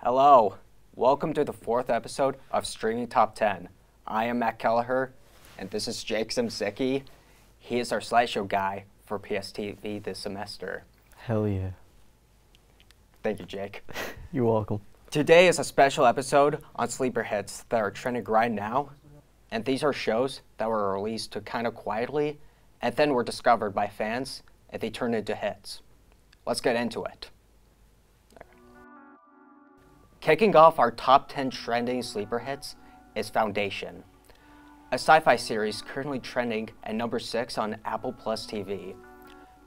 Hello, welcome to the 4th episode of Streaming Top 10. I am Matt Kelleher, and this is Jake Zimzicki. He is our slideshow guy for PSTV this semester. Hell yeah. Thank you, Jake. You're welcome. Today is a special episode on sleeper hits that are trending right now, and these are shows that were released kind of quietly, and then were discovered by fans, and they turned into hits. Let's get into it. Kicking off our top 10 trending sleeper hits is Foundation, a sci-fi series currently trending at number 6 on Apple Plus TV.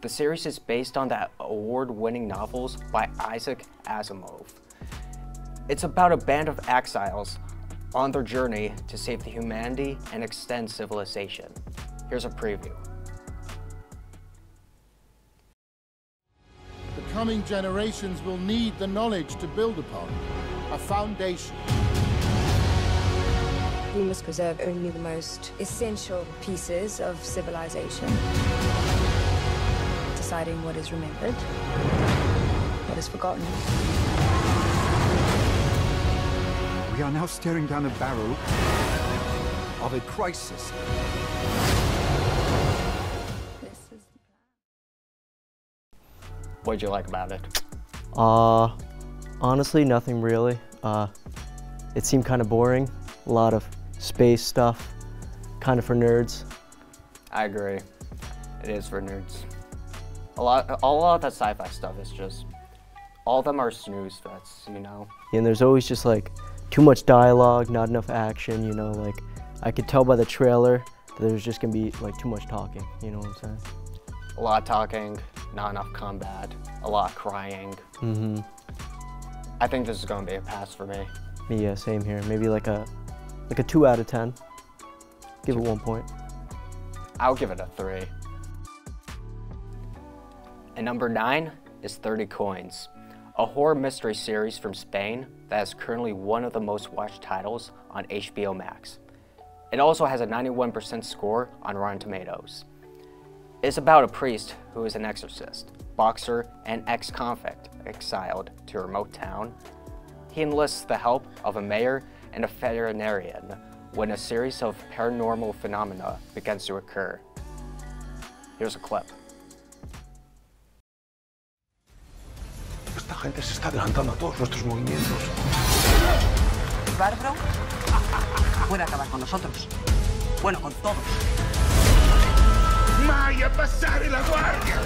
The series is based on the award-winning novels by Isaac Asimov. It's about a band of exiles on their journey to save the humanity and extend civilization. Here's a preview. The coming generations will need the knowledge to build upon, a foundation. We must preserve only the most essential pieces of civilization. Deciding what is remembered, what is forgotten. We are now staring down a barrel of a crisis. What'd you like about it? Honestly, nothing really. It seemed kind of boring. A lot of space stuff, kind of for nerds. I agree. It is for nerds. A lot of that sci-fi stuff is just, all of them are snooze fests, you know? And there's always just like too much dialogue, not enough action, you know, like I could tell by the trailer that there's just gonna be like too much talking, you know what I'm saying? A lot of talking, not enough combat, a lot of crying. Mm-hmm. I think this is gonna be a pass for me. Yeah, same here. Maybe like a 2 out of 10. Give it 1 point. I'll give it a 3. And number 9 is 30 Coins, a horror mystery series from Spain that is currently one of the most watched titles on HBO Max. It also has a 91% score on Rotten Tomatoes. It's about a priest who is an exorcist, boxer, and ex-convict exiled to a remote town. He enlists the help of a mayor and a veterinarian when a series of paranormal phenomena begins to occur. Here's a clip. Esta gente se está adelantando a todos nuestros movimientos. Bárbaro puede acabar con nosotros. Bueno, con todos. Mai a passare la guardia!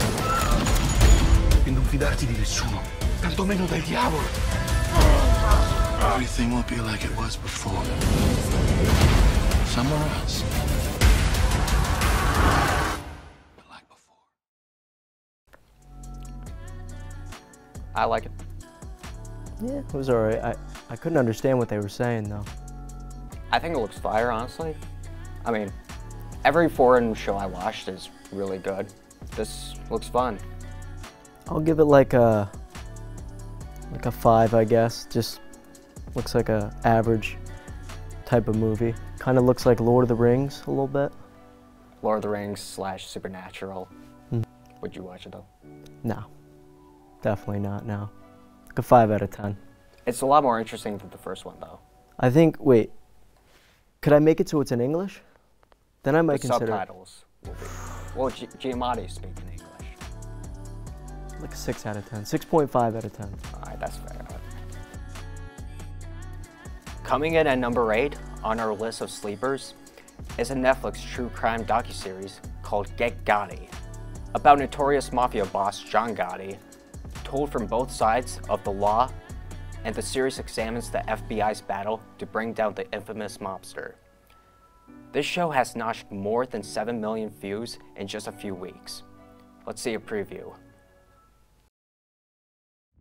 E non fidarti di nessuno, tanto meno del diavolo. Everything will be like it was before. Somewhere else. But like before. I like it. Yeah, it was alright. I couldn't understand what they were saying though. I think it looks fire, honestly. I mean, every foreign show I watched is really good. This looks fun. I'll give it like a 5, I guess. Just looks like a average type of movie. Kind of looks like Lord of the Rings a little bit. Lord of the Rings / Supernatural. Mm. Would you watch it though? No, definitely not now. Like a 5 out of 10. It's a lot more interesting than the first one though. I think, wait, could I make it so it's in English? Then I might The consider subtitles will be. Well, Giamatti speak in English. like a 6 out of 10, 6.5 out of 10. Alright, that's fair. Coming in at number 8 on our list of sleepers is a Netflix true crime docuseries called Get Gotti, about notorious mafia boss John Gotti, told from both sides of the law, and the series examines the FBI's battle to bring down the infamous mobster. This show has notched more than 7 million views in just a few weeks. Let's see a preview.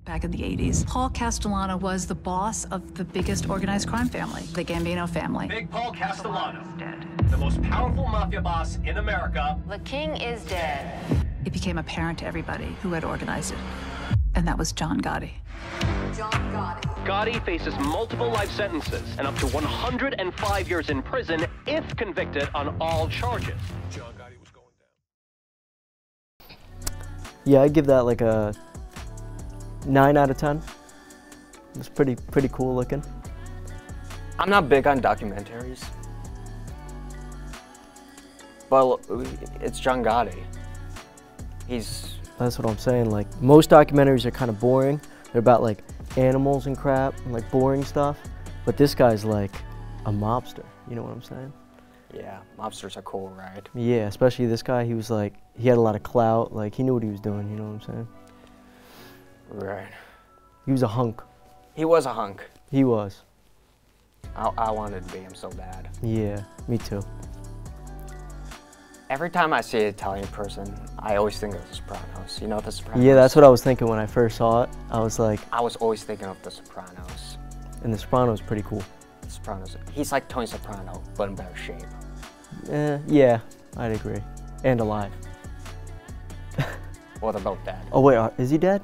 Back in the 80s, Paul Castellano was the boss of the biggest organized crime family, the Gambino family. Big Paul Castellano, dead. The most powerful mafia boss in America. The king is dead. It became apparent to everybody who had organized it, and that was John Gotti. John Gotti. Gotti faces multiple life sentences and up to 105 years in prison if convicted on all charges. John Gotti was going down. Yeah, I'd give that like a 9 out of 10. It's pretty cool looking. I'm not big on documentaries, but it's John Gotti. That's what I'm saying. Like, most documentaries are kind of boring. They're about like animals and crap and like boring stuff. But this guy's like a mobster. You know what I'm saying? Yeah, mobsters are cool, right? Yeah, especially this guy. He was like, he had a lot of clout. Like, he knew what he was doing. You know what I'm saying? Right. He was a hunk. He was a hunk. He was. I wanted to be him so bad. Yeah, me too. Every time I see an Italian person, I always think of The Sopranos. You know The Sopranos? Yeah, that's what I was thinking when I first saw it. I was like... I was always thinking of The Sopranos. And The Sopranos is pretty cool. The Sopranos. He's like Tony Soprano, but in better shape. Yeah, I'd agree. And alive. Well, they're both dead. Oh wait, is he dead?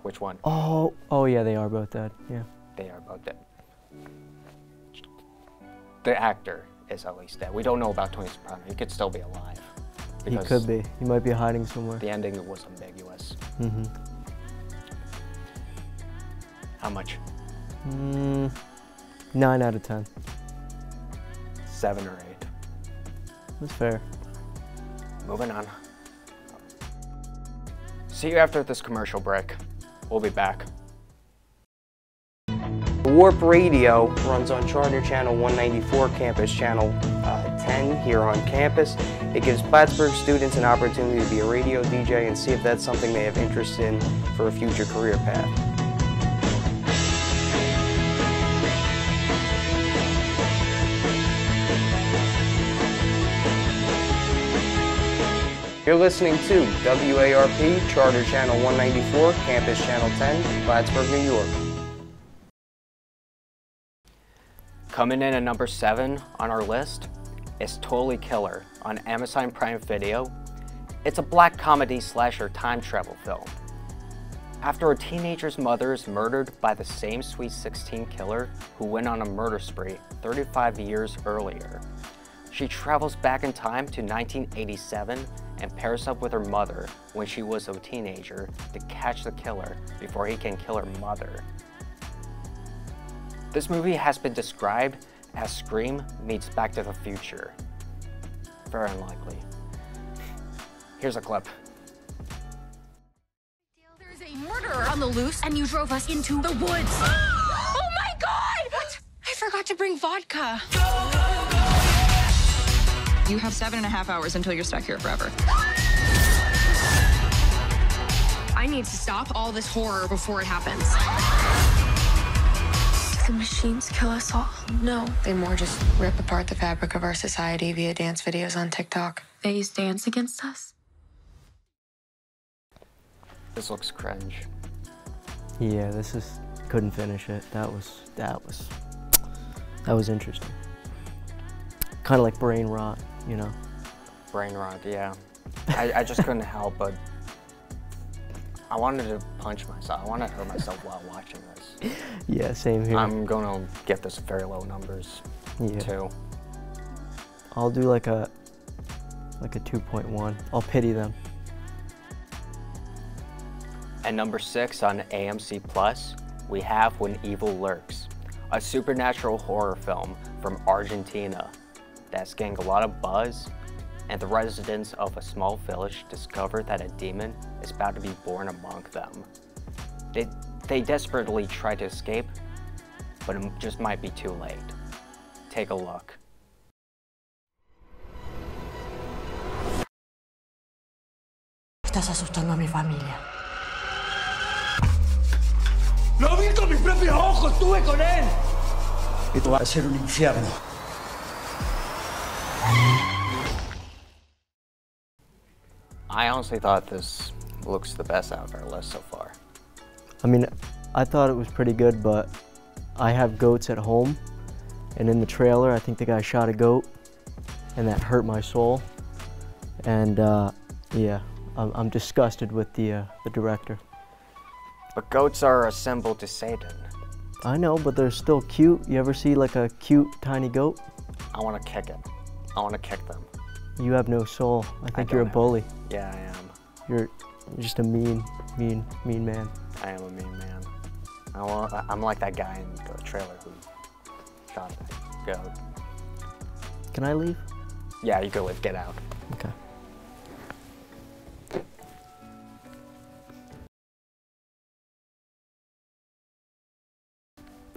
Which one? Oh yeah, they are both dead, yeah. They are both dead. The actor is at least dead. We don't know about Tony Soprano. He could still be alive. He could be. He might be hiding somewhere. The ending was ambiguous. Mm-hmm. How much? 9 out of 10. 7 or 8. That's fair. Moving on. See you after this commercial break. We'll be back. Warp Radio runs on Charter Channel 194, Campus Channel 10 here on campus. It gives Plattsburgh students an opportunity to be a radio DJ and see if that's something they have interest in for a future career path. You're listening to WARP, Charter Channel 194, Campus Channel 10, Plattsburgh, New York. Coming in at number 7 on our list is Totally Killer on Amazon Prime Video. It's a black comedy slasher time travel film. After a teenager's mother is murdered by the same Sweet 16 killer who went on a murder spree 35 years earlier, she travels back in time to 1987 and pairs up with her mother when she was a teenager to catch the killer before he can kill her mother. This movie has been described as Scream meets Back to the Future. Very unlikely. Here's a clip. There's a murderer on the loose and you drove us into the woods. Oh my God! What? I forgot to bring vodka. You have 7.5 hours until you're stuck here forever. I need to stop all this horror before it happens. The machines kill us all? No, they more just rip apart the fabric of our society via dance videos on TikTok. They use dance against us? This looks cringe. Yeah, couldn't finish it. That was interesting. Kind of like brain rot, you know? Brain rot, yeah. I just couldn't help but I wanted to punch myself. I wanted to hurt myself while watching this. Yeah, same here. I'm gonna get this very low numbers too. I'll do like a 2.1. I'll pity them. At number 6 on AMC Plus, we have When Evil Lurks, a supernatural horror film from Argentina that's getting a lot of buzz, and the residents of a small village discover that a demon is about to be born among them. They desperately try to escape, but it just might be too late. Take a look. Estás asustando a mi familia. ¡Lo vi con mis propios ojos! ¡Estuve con él! Esto va a ser un infierno. I honestly thought this looks the best out of our list so far. I mean, I thought it was pretty good, but I have goats at home, and in the trailer, I think the guy shot a goat, and that hurt my soul. And yeah, I'm disgusted with the director. But goats are a symbol to Satan. I know, but they're still cute. You ever see like a cute tiny goat? I want to kick it. I want to kick them. You have no soul. I think you're a bully. Yeah, I am. You're just a mean man. I am a mean man. I'm like that guy in the trailer who shot that goat. Can I leave? Yeah, you can leave. Get out. Okay.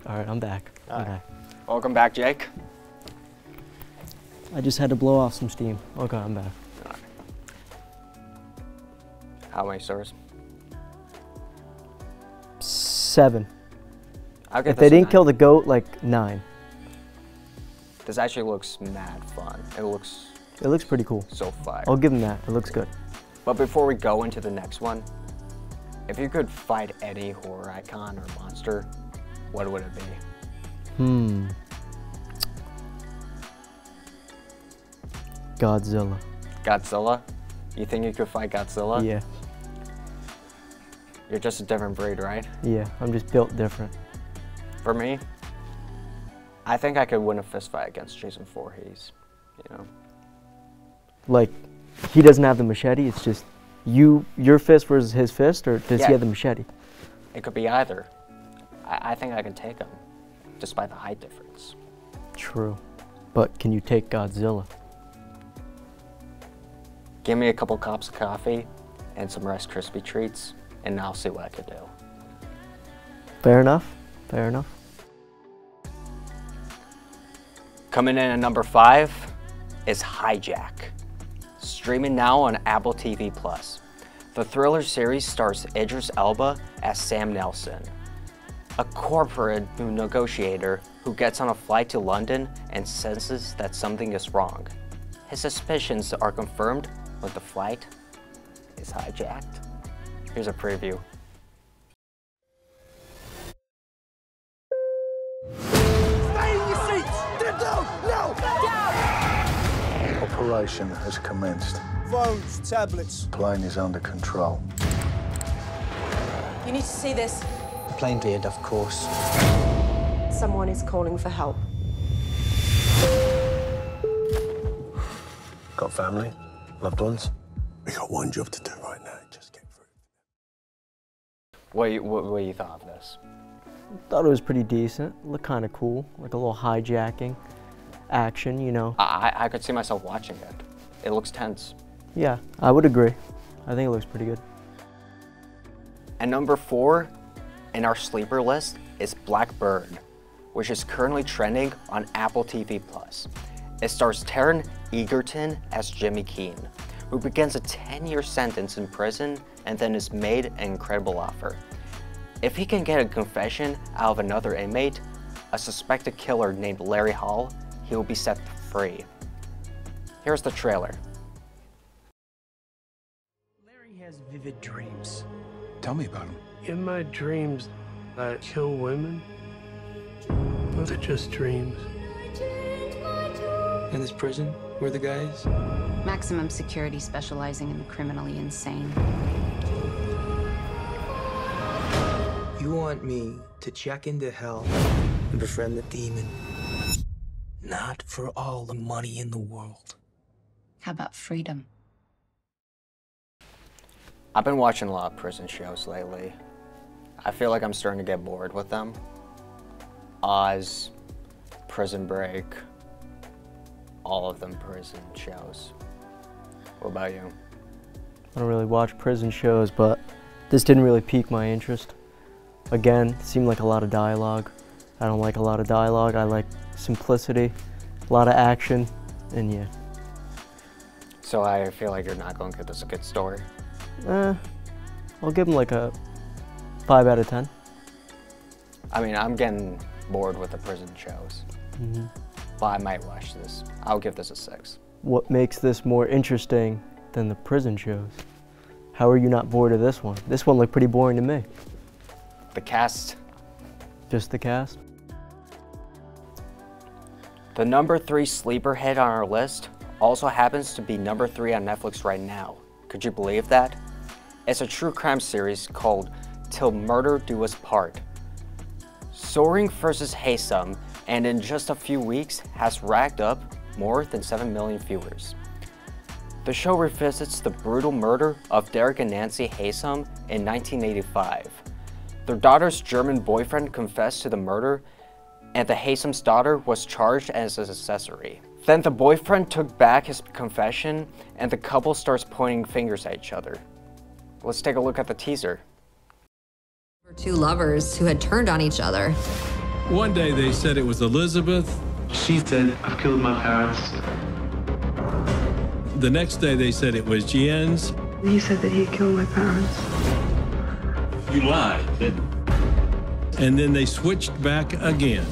All right, I'm back. I'm back. Welcome back, Jake. I just had to blow off some steam. Okay, I'm back. Right. How many stars? 7. If they didn't kill the goat, like 9. This actually looks mad fun. It looks pretty cool. So fire. I'll give them that. It looks good. But before we go into the next one, if you could fight any horror icon or monster, what would it be? Godzilla. Godzilla? You think you could fight Godzilla? Yeah. You're just a different breed, right? Yeah, I'm just built different. For me, I think I could win a fist fight against Jason Voorhees, you know? Like, he doesn't have the machete, it's just your fist versus his fist, or does he have the machete? It could be either. I think I can take him, despite the height difference. True. But can you take Godzilla? Give me a couple cups of coffee and some Rice Krispie treats, and I'll see what I could do. Fair enough. Fair enough. Coming in at number 5 is Hijack. Streaming now on Apple TV+. The thriller series stars Idris Elba as Sam Nelson, a corporate negotiator who gets on a flight to London and senses that something is wrong. His suspicions are confirmed when the flight is hijacked. Here's a preview. Stay in your seats! No! Down! Operation has commenced. Phones, tablets. Plane is under control. You need to see this. Plane cleared, of course. Someone is calling for help. Got family? Loved ones? We got one job to do right now. Just get through. What you thought of this? Thought it was pretty decent. Looked kind of cool, like a little hijacking action, you know. I could see myself watching it. It looks tense. Yeah, I would agree. I think it looks pretty good. And number 4 in our sleeper list is Blackbird, which is currently trending on Apple TV+. It stars Taron Egerton as Jimmy Keene, who begins a 10-year sentence in prison and then is made an incredible offer. If he can get a confession out of another inmate, a suspected killer named Larry Hall, he will be set free. Here's the trailer. Larry has vivid dreams. Tell me about him. In my dreams, I kill women. Those are just dreams. In this prison, where the guys? Maximum security specializing in the criminally insane. You want me to check into hell and befriend the demon? Not for all the money in the world. How about freedom? I've been watching a lot of prison shows lately. I feel like I'm starting to get bored with them. Oz, Prison Break, all of them prison shows. What about you? I don't really watch prison shows, but this didn't really pique my interest. Again, it seemed like a lot of dialogue. I don't like a lot of dialogue. I like simplicity, a lot of action, and yeah. So I feel like you're not going to give this a good story. I'll give them like a 5 out of 10. I mean, I'm getting bored with the prison shows. But I might watch this. I'll give this a 6. What makes this more interesting than the prison shows? How are you not bored of this one? This one looked pretty boring to me. The cast. Just the cast? The number 3 sleeper hit on our list also happens to be number 3 on Netflix right now. Could you believe that? It's a true crime series called Till Murder Do Us Part. Soaring vs. Haysom, and in just a few weeks has racked up more than 7 million viewers. The show revisits the brutal murder of Derek and Nancy Haysom in 1985. Their daughter's German boyfriend confessed to the murder, and the Haysam's daughter was charged as an accessory. Then the boyfriend took back his confession, and the couple starts pointing fingers at each other. Let's take a look at the teaser. Two lovers who had turned on each other. One day they said it was Elizabeth. She said, I've killed my parents. The next day they said it was Jens. He said that he had killed my parents. You lied, didn't you? And then they switched back again.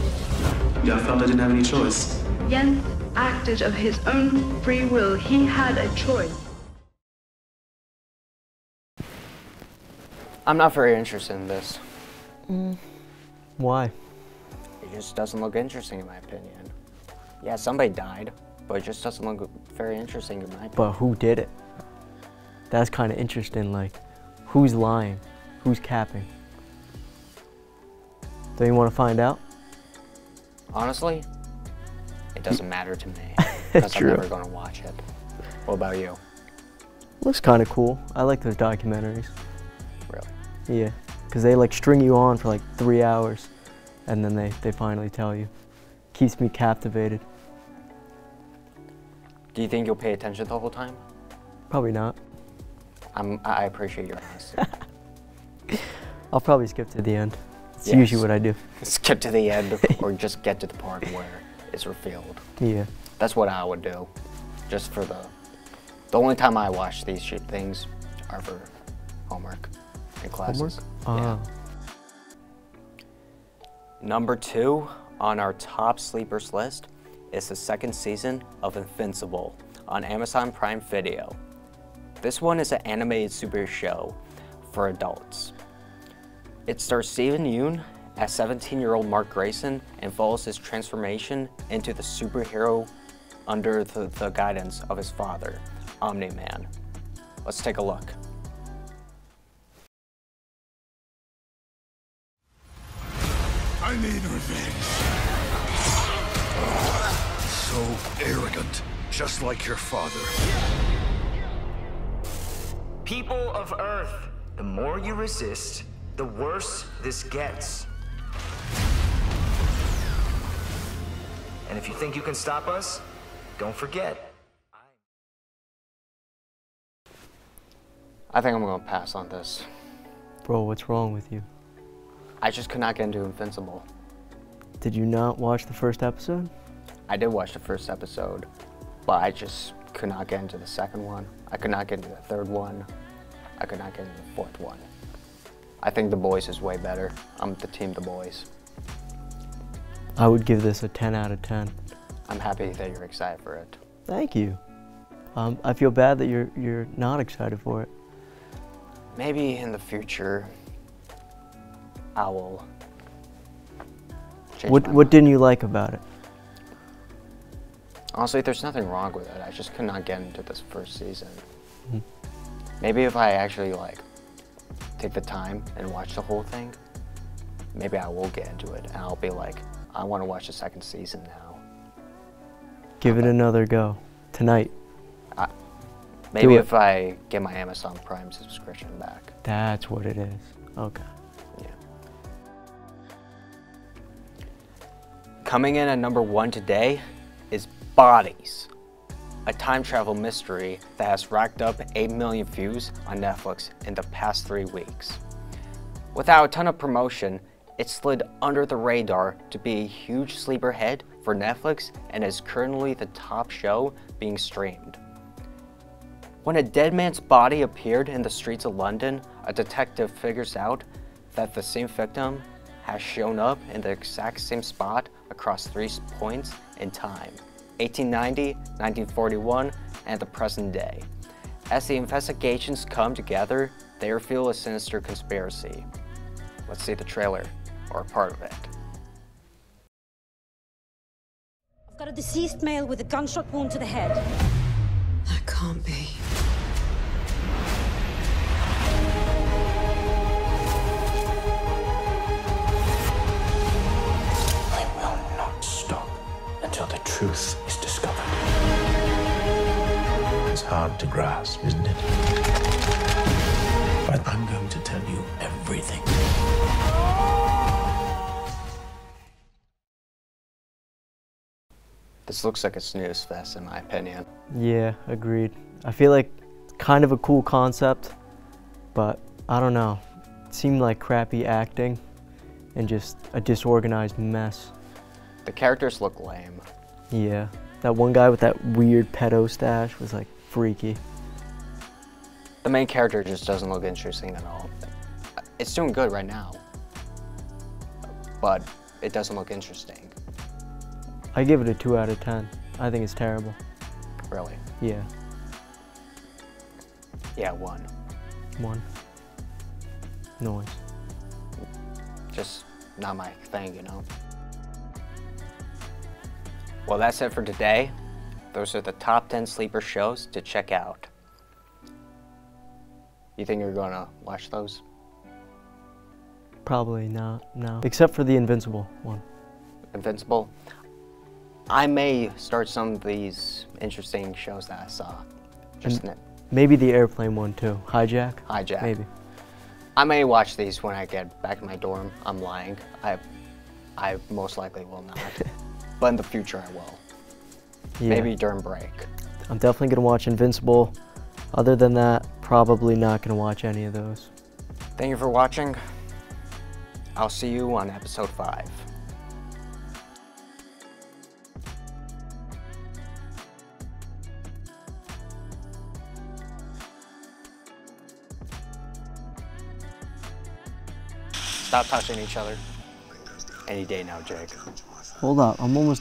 Yeah, I felt I didn't have any choice. Jens acted of his own free will. He had a choice. I'm not very interested in this. Why? It just doesn't look interesting in my opinion. Yeah, somebody died, but it just doesn't look very interesting in my opinion. But who did it? That's kind of interesting, like, who's lying? Who's capping? Don't you want to find out? Honestly, it doesn't matter to me, because I'm never going to watch it. What about you? Looks kind of cool. I like those documentaries. Really? Yeah, because they like string you on for like 3 hours, and then they finally tell you. Keeps me captivated. Do you think you'll pay attention the whole time? Probably not. I appreciate your honesty. I'll probably skip to the end. It's Yes. usually what I do. Skip to the end, or just get to the part where it's revealed. Yeah. That's what I would do. Just for the only time I watch these things are for homework and classes. Homework? Yeah. Number 2 on our top sleepers list is the second season of Invincible on Amazon Prime Video. This one is an animated superhero show for adults. It stars Steven Yeun as 17-year-old Mark Grayson and follows his transformation into the superhero under the guidance of his father, Omni-Man. Let's take a look. I need revenge. So arrogant, just like your father. People of Earth, the more you resist, the worse this gets. And if you think you can stop us, don't forget. I think I'm gonna pass on this. Bro, what's wrong with you? I just could not get into Invincible. Did you not watch the first episode? I did watch the first episode, but I just could not get into the second one. I could not get into the third one. I could not get into the fourth one. I think The Boys is way better. I'm the team The Boys. I would give this a 10 out of 10. I'm happy that you're excited for it. Thank you. I feel bad that you're not excited for it. Maybe in the future, I will change my mind. What didn't you like about it? Honestly, there's nothing wrong with it. I just could not get into this first season. Maybe if I actually take the time and watch the whole thing, maybe I will get into it and I'll be like, I want to watch the second season now. Give it another go. Tonight. Maybe if I get my Amazon Prime subscription back. That's what it is. Okay. Yeah. Coming in at number 1 today is Bodies, a time travel mystery that has racked up 8 million views on Netflix in the past 3 weeks. Without a ton of promotion, it slid under the radar to be a huge sleeper hit for Netflix and is currently the top show being streamed. When a dead man's body appeared in the streets of London, a detective figures out that the same victim has shown up in the exact same spot across 3 points in time: 1890, 1941, and the present day. As the investigations come together, they reveal a sinister conspiracy. Let's see the trailer, or a part of it. I've got a deceased male with a gunshot wound to the head. That can't be. I will not stop until the truth is discovered. It's hard to grasp, isn't it? But I'm going to tell you everything. This looks like a snooze fest in my opinion. Yeah, agreed. I feel like kind of a cool concept, but I don't know. It seemed like crappy acting and just a disorganized mess. The characters look lame. Yeah, that one guy with that weird pedo stash was like freaky. The main character just doesn't look interesting at all. It's doing good right now, but it doesn't look interesting. I give it a 2 out of 10. I think it's terrible. Really? Yeah. Yeah, 1. 1. Noise. Just not my thing, you know? Well, that's it for today. Those are the top 10 sleeper shows to check out. You think you're gonna watch those? Probably not, no. Except for the Invincible one. Invincible? I may start some of these interesting shows that I saw. Just maybe the airplane one too. Hijack? Hijack. Maybe. I may watch these when I get back to my dorm. I'm lying. I most likely will not. But in the future I will. Yeah. Maybe during break. I'm definitely gonna watch Invincible. Other than that, probably not gonna watch any of those. Thank you for watching. I'll see you on episode 5. Stop touching each other. Any day now, Jake. Hold up, I'm almost